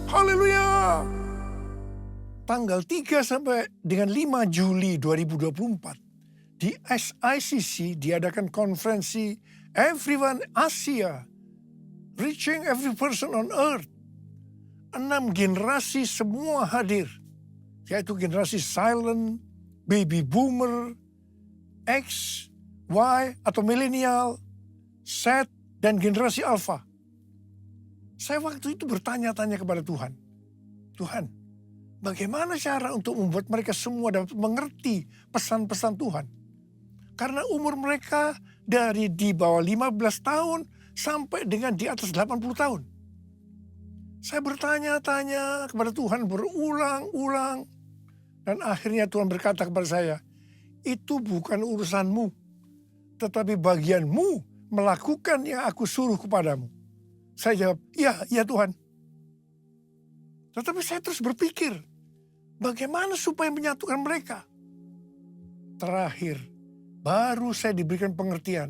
Haleluya. Tanggal 3 sampai dengan 5 Juli 2024 di SICC diadakan konferensi Everyone Asia, Reaching Every Person on Earth. 6 generasi semua hadir, yaitu generasi silent, baby boomer, X, Y atau milenial, Z, dan generasi alpha. Saya waktu itu bertanya-tanya kepada Tuhan, Tuhan, bagaimana cara untuk membuat mereka semua dapat mengerti pesan-pesan Tuhan? Karena umur mereka dari di bawah 15 tahun sampai dengan di atas 80 tahun. Saya bertanya-tanya kepada Tuhan berulang-ulang. Dan akhirnya Tuhan berkata kepada saya, itu bukan urusanmu. Tetapi bagianmu melakukan yang aku suruh kepadamu. Saya jawab, iya Tuhan. Tetapi saya terus berpikir, bagaimana supaya menyatukan mereka? Terakhir, baru saya diberikan pengertian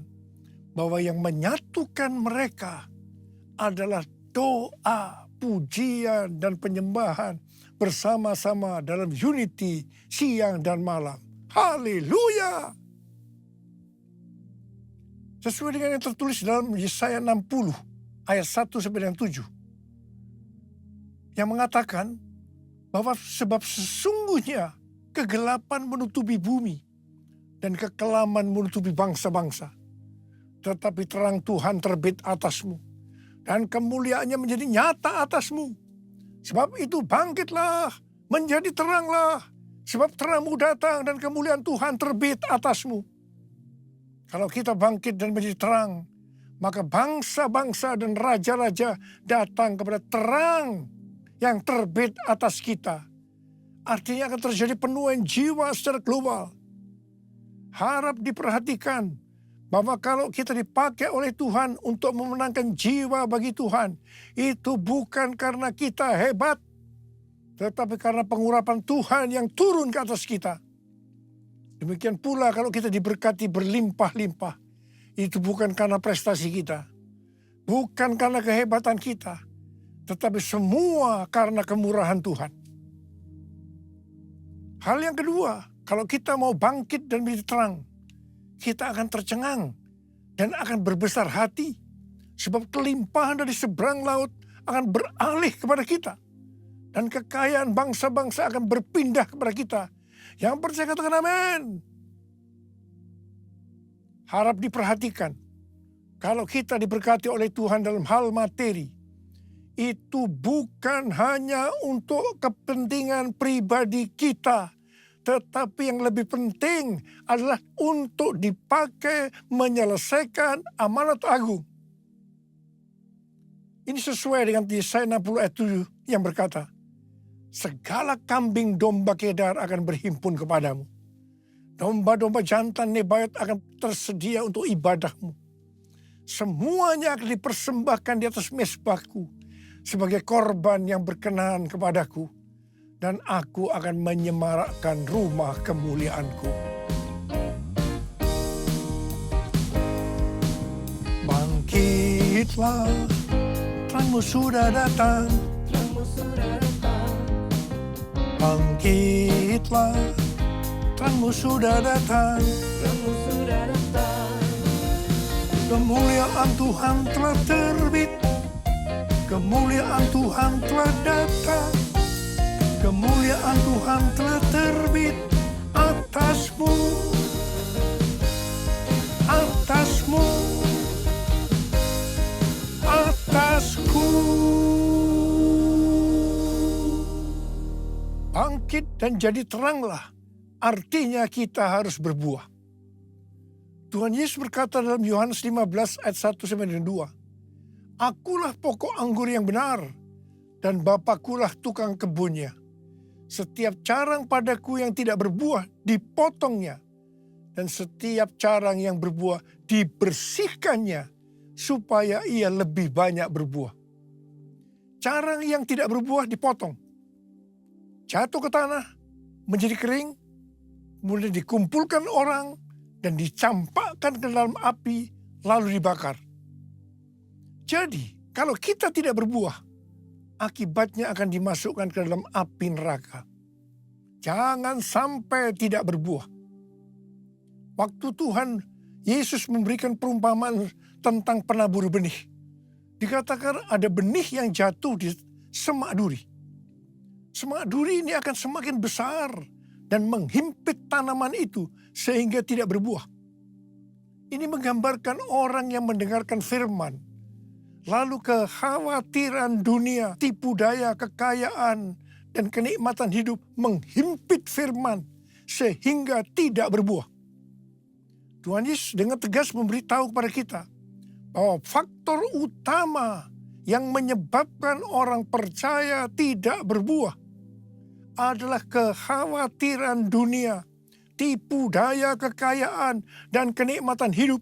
bahwa yang menyatukan mereka adalah doa pujian dan penyembahan bersama-sama dalam unity siang dan malam. Haleluya! Sesuai dengan yang tertulis dalam Yesaya 60 ayat 1 sampai dengan 7. Yang mengatakan bahwa sebab sesungguhnya kegelapan menutupi bumi dan kekelaman menutupi bangsa-bangsa. Tetapi terang Tuhan terbit atasmu dan kemuliaannya menjadi nyata atasmu. Sebab itu bangkitlah, menjadi teranglah. Sebab terangmu datang dan kemuliaan Tuhan terbit atasmu. Kalau kita bangkit dan menjadi terang, maka bangsa-bangsa dan raja-raja datang kepada terang yang terbit atas kita. Artinya akan terjadi penuaian jiwa secara global. Harap diperhatikan bahwa kalau kita dipakai oleh Tuhan untuk memenangkan jiwa bagi Tuhan, itu bukan karena kita hebat, tetapi karena pengurapan Tuhan yang turun ke atas kita. Demikian pula kalau kita diberkati berlimpah-limpah, itu bukan karena prestasi kita, bukan karena kehebatan kita, tetapi semua karena kemurahan Tuhan. Hal yang kedua, kalau kita mau bangkit dan menjadi terang, kita akan tercengang dan akan berbesar hati. Sebab kelimpahan dari seberang laut akan beralih kepada kita. Dan kekayaan bangsa-bangsa akan berpindah kepada kita. Yang percaya katakan amin. Harap diperhatikan. Kalau kita diberkati oleh Tuhan dalam hal materi, itu bukan hanya untuk kepentingan pribadi kita, tetapi yang lebih penting adalah untuk dipakai menyelesaikan amanat agung. Ini sesuai dengan Yesaya 60 ayat 7 yang berkata, segala kambing domba Kedar akan berhimpun kepadamu. Domba-domba jantan Nebayot akan tersedia untuk ibadahmu. Semuanya akan dipersembahkan di atas mezbahku sebagai korban yang berkenan kepadaku. Dan aku akan menyemarakkan rumah kemuliaanku. Bangkitlah, terangmu sudah datang. Bangkitlah, terangmu sudah datang. Kemuliaan Tuhan telah terbit. Kemuliaan Tuhan telah datang. Kemuliaan Tuhan telah terbit atasmu, atasmu, atasku. Bangkit dan jadi teranglah, artinya kita harus berbuah. Tuhan Yesus berkata dalam Yohanes 15 ayat 1-2, akulah pokok anggur yang benar, dan Bapakulah tukang kebunnya. Setiap carang padaku yang tidak berbuah dipotongnya, dan setiap carang yang berbuah dibersihkannya, supaya ia lebih banyak berbuah. Carang yang tidak berbuah dipotong, jatuh ke tanah, menjadi kering, kemudian dikumpulkan orang, dan dicampakkan ke dalam api, lalu dibakar. Jadi, kalau kita tidak berbuah, akibatnya akan dimasukkan ke dalam api neraka. Jangan sampai tidak berbuah. Waktu Tuhan Yesus memberikan perumpamaan tentang penabur benih, dikatakan ada benih yang jatuh di semak duri. Semak duri ini akan semakin besar dan menghimpit tanaman itu sehingga tidak berbuah. Ini menggambarkan orang yang mendengarkan firman, lalu kekhawatiran dunia, tipu daya, kekayaan, dan kenikmatan hidup menghimpit firman sehingga tidak berbuah. Tuhan Yesus dengan tegas memberitahu kepada kita bahwa faktor utama yang menyebabkan orang percaya tidak berbuah adalah kekhawatiran dunia, tipu daya, kekayaan, dan kenikmatan hidup.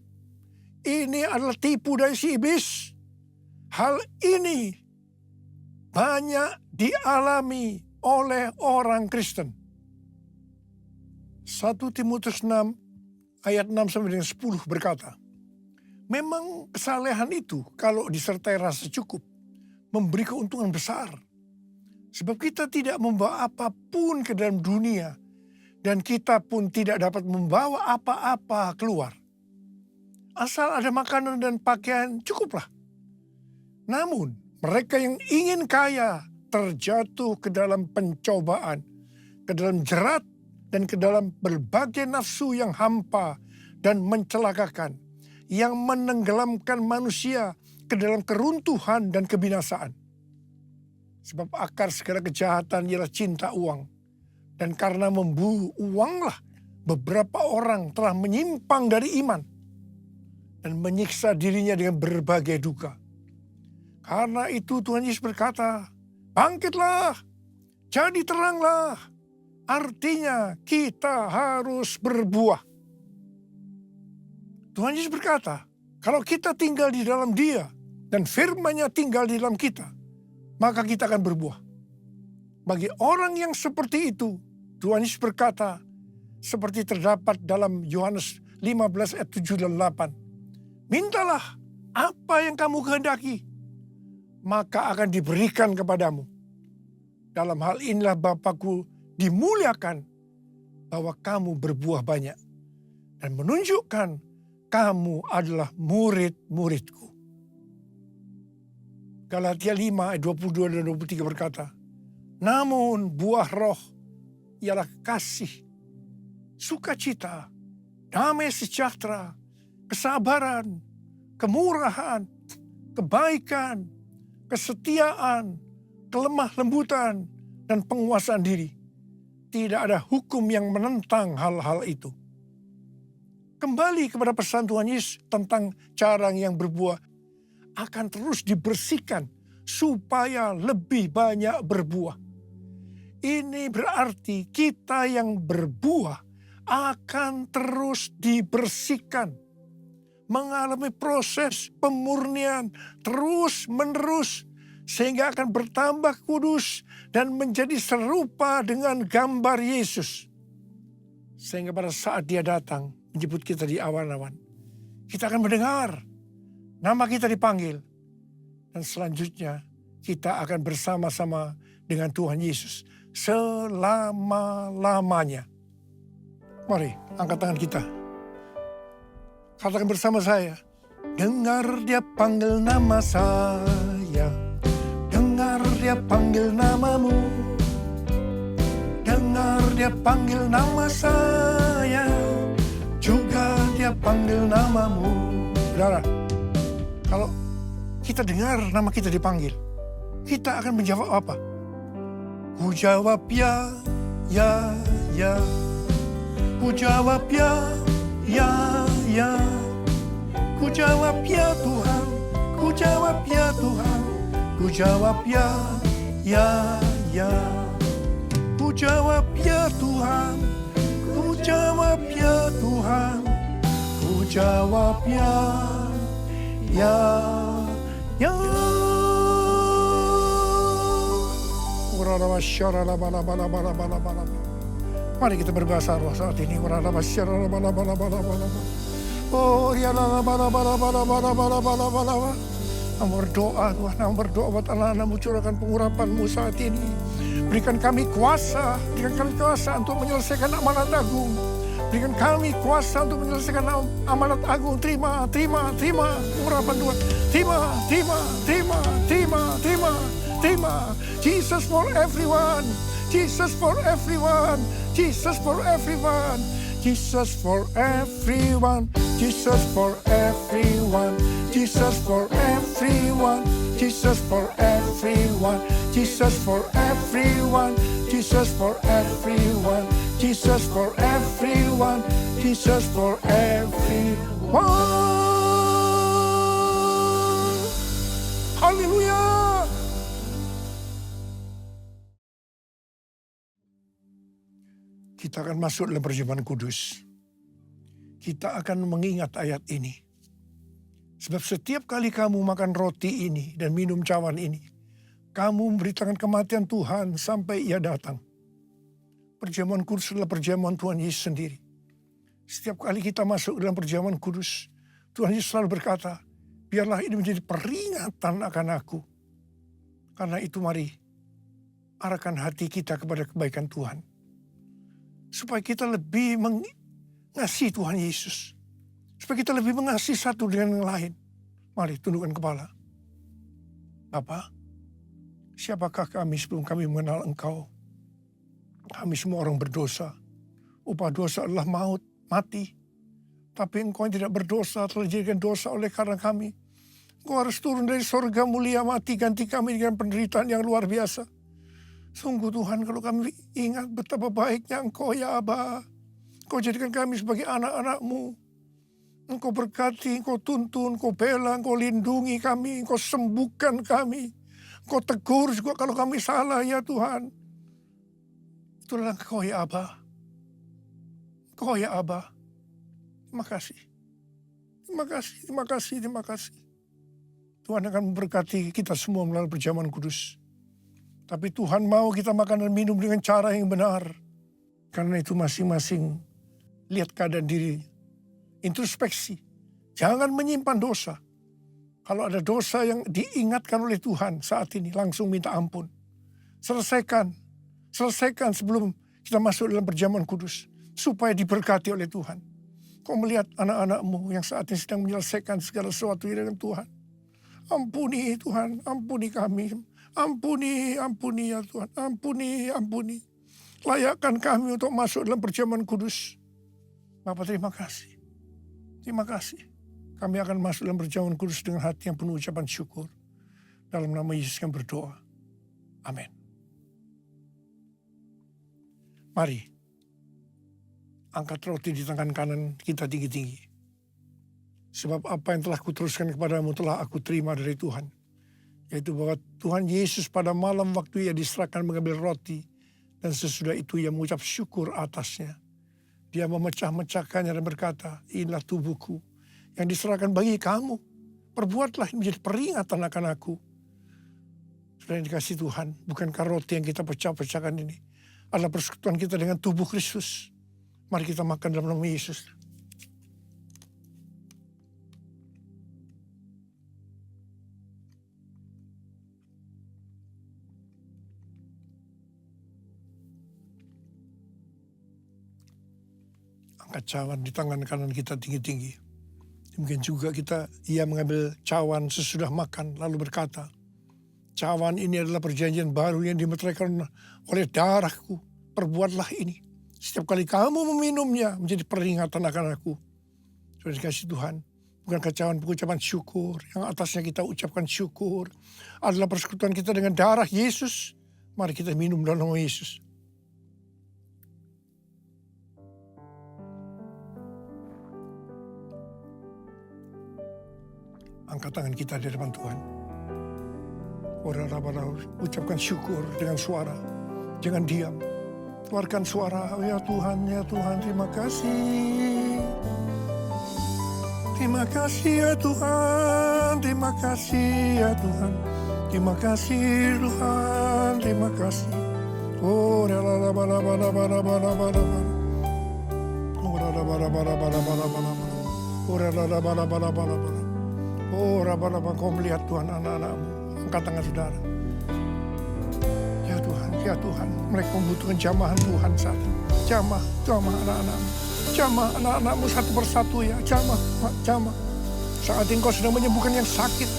Ini adalah tipu daya si iblis. Hal ini banyak dialami oleh orang Kristen. 1 Timotius 6 ayat 6-10 berkata, memang kesalehan itu kalau disertai rasa cukup memberi keuntungan besar. Sebab kita tidak membawa apapun ke dalam dunia. Dan kita pun tidak dapat membawa apa-apa keluar. Asal ada makanan dan pakaian cukuplah. Namun mereka yang ingin kaya terjatuh ke dalam pencobaan, ke dalam jerat, dan ke dalam berbagai nafsu yang hampa dan mencelakakan, yang menenggelamkan manusia ke dalam keruntuhan dan kebinasaan. Sebab akar segala kejahatan ialah cinta uang. Dan karena memburu uanglah beberapa orang telah menyimpang dari iman dan menyiksa dirinya dengan berbagai duka. Karena itu Tuhan Yesus berkata, bangkitlah, jadi teranglah. Artinya kita harus berbuah. Tuhan Yesus berkata, kalau kita tinggal di dalam Dia dan firman-Nya tinggal di dalam kita, maka kita akan berbuah. Bagi orang yang seperti itu, Tuhan Yesus berkata, seperti terdapat dalam Yohanes 15 ayat 7 dan 8. Mintalah apa yang kamu kehendaki, maka akan diberikan kepadamu. Dalam hal inilah Bapa-Ku dimuliakan, bahwa kamu berbuah banyak dan menunjukkan kamu adalah murid-murid-Ku. Galatia 5 ayat 22 dan 23 berkata, namun buah roh ialah kasih, sukacita, damai sejahtera, kesabaran, kemurahan, kebaikan, kesetiaan, kelemah lembutan, dan penguasaan diri. Tidak ada hukum yang menentang hal-hal itu. Kembali kepada pesan Tuhan Yesus tentang cara yang berbuah akan terus dibersihkan supaya lebih banyak berbuah. Ini berarti kita yang berbuah akan terus dibersihkan. Mengalami proses pemurnian terus-menerus. Sehingga akan bertambah kudus dan menjadi serupa dengan gambar Yesus. Sehingga pada saat Dia datang menjemput kita di awan-awan, kita akan mendengar nama kita dipanggil. Dan selanjutnya kita akan bersama-sama dengan Tuhan Yesus selama-lamanya. Mari angkat tangan kita. Katakan bersama saya. Dengar Dia panggil nama saya. Dengar Dia panggil namamu. Dengar Dia panggil nama saya. Juga Dia panggil namamu. Saudara, kalau kita dengar nama kita dipanggil, kita akan menjawab apa? Ku jawab ya, ya, ya. Ku jawab ya, ya, ya. Ku jawab ya Tuhan. Ku jawab ya Tuhan. Ku jawab ya, ya, ya. Ku jawab ya Tuhan. Ku jawab ya Tuhan. Ku jawab ya, ya, ya. Mari kita berbahasa roh saat ini. Oh, ya berdoa Tuhan, berdoa buat anak-anakmu, curahkan pengurapan-Mu saat ini. Berikan kami kuasa untuk menyelesaikan amanat agung. Berikan kami kuasa untuk menyelesaikan amanat agung. Terima pengurapan Tuhan. Terima. Jesus for everyone. Jesus for everyone. Jesus for everyone. Jesus for everyone. Jesus for everyone. Jesus for everyone. Jesus for everyone. Jesus for everyone. Jesus for everyone. Jesus for everyone. Jesus for everyone. Haleluya. Kita akan masuk dalam perjamuan kudus. Kita akan mengingat ayat ini. Sebab setiap kali kamu makan roti ini dan minum cawan ini, kamu memberitakan kematian Tuhan sampai Ia datang. Perjamuan kudus adalah perjamuan Tuhan Yesus sendiri. Setiap kali kita masuk dalam perjamuan kudus, Tuhan Yesus selalu berkata, biarlah ini menjadi peringatan akan aku. Karena itu mari arahkan hati kita kepada kebaikan Tuhan. Supaya kita lebih mengasihi Tuhan Yesus. Supaya kita lebih mengasihi satu dengan yang lain. Mari tundukkan kepala. Bapa, siapakah kami sebelum kami mengenal Engkau? Kami semua orang berdosa. Upah dosa adalah maut, mati. Tapi Engkau yang tidak berdosa telah dijadikan dosa oleh karena kami. Engkau harus turun dari sorga mulia mati, ganti kami dengan penderitaan yang luar biasa. Sungguh Tuhan, kalau kami ingat betapa baiknya Engkau ya Aba. Engkau jadikan kami sebagai anak-anak-Mu. Engkau berkati, Engkau tuntun, Engkau bela, Engkau lindungi kami, Engkau sembuhkan kami. Engkau tegur juga kalau kami salah ya Tuhan. Itulah Engkau ya Aba. Engkau ya Aba. Terima kasih. Terima kasih, terima kasih, terima kasih. Tuhan akan memberkati kita semua melalui perjamuan kudus. Tapi Tuhan mau kita makan dan minum dengan cara yang benar. Karena itu masing-masing lihat keadaan diri. Introspeksi. Jangan menyimpan dosa. Kalau ada dosa yang diingatkan oleh Tuhan saat ini, langsung minta ampun. Selesaikan. Selesaikan sebelum kita masuk dalam perjamuan kudus. Supaya diberkati oleh Tuhan. Kau melihat anak-anak-Mu yang saat ini sedang menyelesaikan segala sesuatu dengan Tuhan. Ampuni Tuhan, ampuni kami. Ampuni, ampuni ya Tuhan. Ampuni, ampuni. Layakkan kami untuk masuk dalam perjamuan kudus. Bapak terima kasih. Terima kasih. Kami akan masuk dalam perjamuan kudus dengan hati yang penuh ucapan syukur. Dalam nama Yesus yang berdoa. Amin. Mari. Angkat roti di tangan kanan kita tinggi-tinggi. Sebab apa yang telah kuteruskan kepadamu telah aku terima dari Tuhan. Yaitu bahwa Tuhan Yesus pada malam waktu ia diserahkan mengambil roti. Dan sesudah itu ia mengucap syukur atasnya. Dia memecah-mecahkannya dan berkata, inilah tubuhku yang diserahkan bagi kamu. Perbuatlah ini menjadi peringatan akan aku. Sudah dikasih Tuhan, bukankah roti yang kita pecah-pecahkan ini adalah persekutuan kita dengan tubuh Kristus. Mari kita makan dalam nama Yesus. Angkat cawan di tangan kanan kita tinggi-tinggi. Mungkin juga ia mengambil cawan sesudah makan lalu berkata, cawan ini adalah perjanjian baru yang dimeteraikan oleh darahku. Perbuatlah ini. Setiap kali kamu meminumnya menjadi peringatan akan aku. Sudah dikasih Tuhan. Bukankah cawan pengucapan syukur. Yang atasnya kita ucapkan syukur. Adalah persekutuan kita dengan darah Yesus. Mari kita minum dalam nama Yesus. Angkat tangan kita di depan Tuhan. Ucapkan syukur dengan suara. Jangan diam. Keluarkan suara, ya Tuhan, terima kasih. Terima kasih ya Tuhan, terima kasih ya Tuhan. Terima kasih Tuhan, terima kasih. Oh, kau melihat Tuhan anak-anakmu. Angkat tangan saudara. Ya Tuhan, mereka membutuhkan jamahan Tuhan saat ini. Jamah anak-anakmu. Jamah anak-anakmu satu persatu ya. Jamah. Saat ini kau sedang menyembuhkan yang sakit.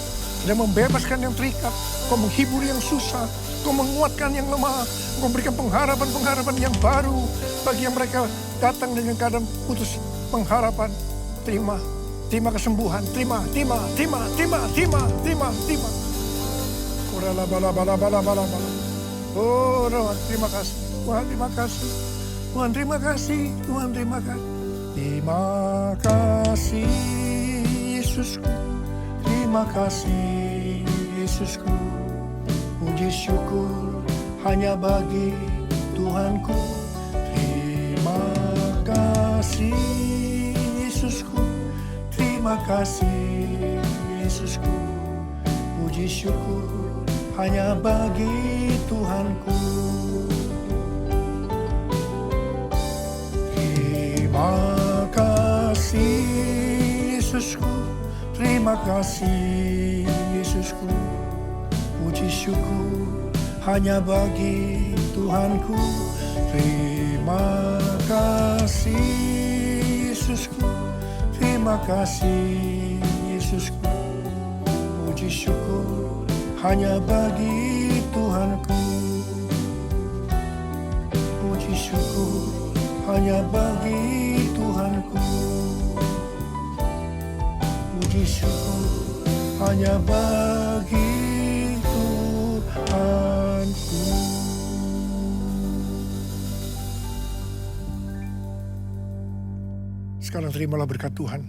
Sedang membebaskan yang terikat. Kau menghibur yang susah. Kau menguatkan yang lemah. Kau memberikan pengharapan yang baru. Bagi yang mereka datang dengan keadaan putus pengharapan. Terima kesembuhan. Terima. Oh Tuhan, terima kasih. Tuhan, terima kasih. Tuhan, terima kasih. Tuhan, terima kasih. Terima kasih Yesusku. Terima kasih Yesusku. Puji syukur hanya bagi Tuhanku. Terima kasih Yesusku. Terima kasih Yesusku. Puji syukur hanya bagi Tuhanku. Terima kasih Yesusku. Terima kasih Yesusku. Puji Puji syukur hanya bagi Tuhanku. Terima kasih Yesusku, terima kasih Yesusku. Puji syukur hanya bagi Tuhanku. Puji syukur hanya bagi Tuhanku. Puji syukur hanya bagi Tuhanku. Sekarang terimalah berkat Tuhan.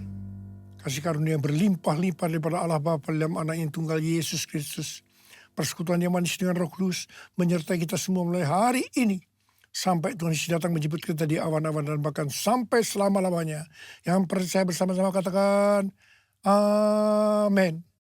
Kasih karunia yang berlimpah-limpah daripada Allah Bapa dalam Anak yang tunggal Yesus Kristus. Persekutuan yang manis dengan Roh Kudus menyertai kita semua mulai hari ini. Sampai Tuhan Yesus datang menjemput kita di awan-awan dan bahkan sampai selama-lamanya. Yang percaya bersama-sama katakan, Amin.